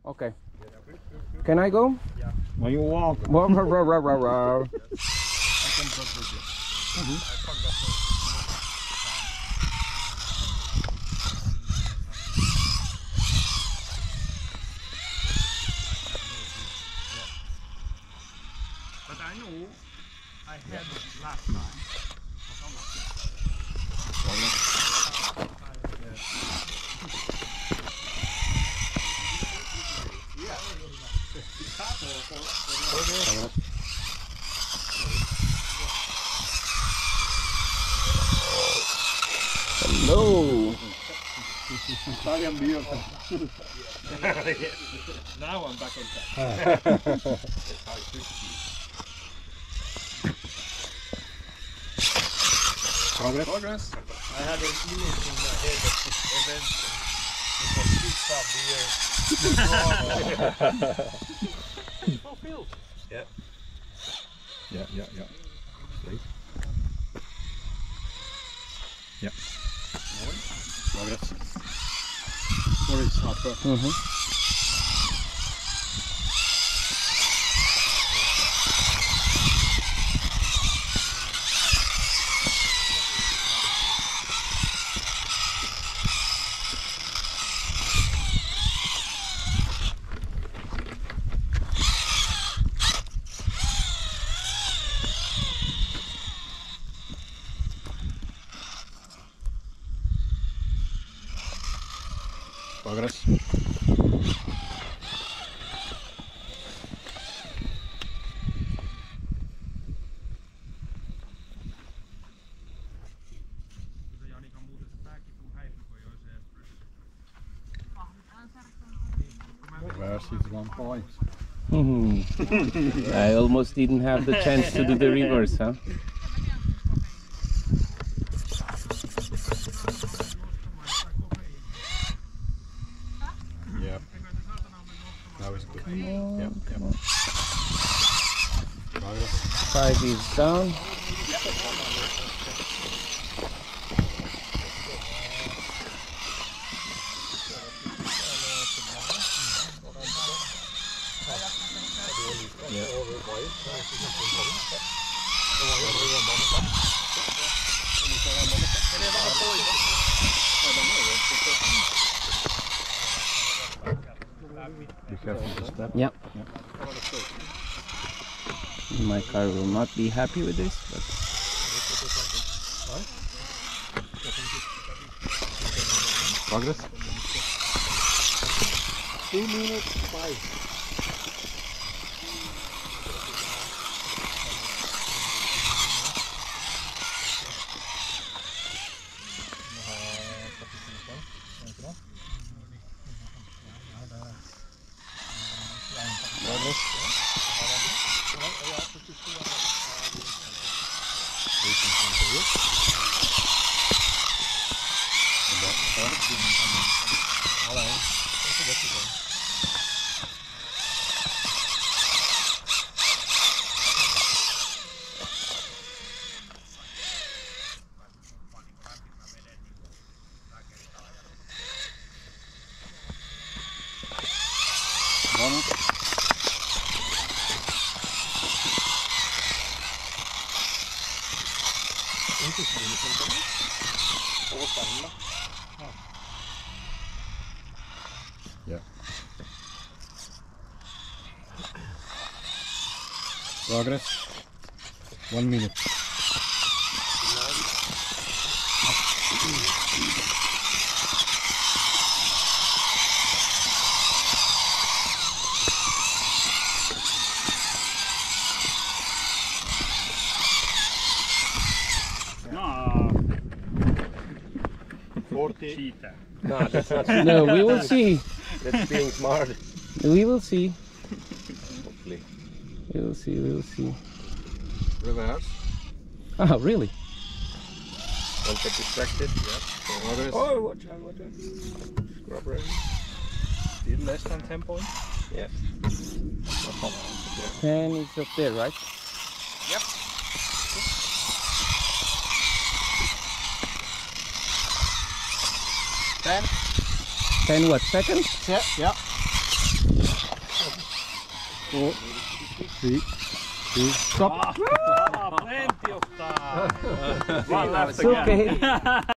Okay. Can I go? Yeah. When you walk. Wow, wow, wow, wow, wow, wow. I can talk with you. But I know I had it last time. Hello. Now I'm back on track. Progress. I had an image in my head of this event. It was pizza, beer. Fulfilled. Yeah. Please. Yeah. Progress. Orange hopper. Progress. Where's his 1 point? I almost didn't have the chance to do the reverse, huh? Yeah. Now it's good. Come on. Progress. 5 is down. Be careful with the step. Yep. My car will not be happy with this, but Progress. 2 minutes 5. Yeah. Progress. 1 minute. No. 40. Cheetah. No, that's not. no, we will see. That's being smart. We will see. Hopefully. We will see. We will see. Reverse. Oh, really? Don't get distracted. Yeah. Progress. Oh, watch out, watch out. Scrub ready. Still less than 10 points? Yeah. 10 is up there, right? Yep. 10. 10 what, seconds? Yeah. 4, 3, 2, stop. Ah, plenty of time. One left It's okay.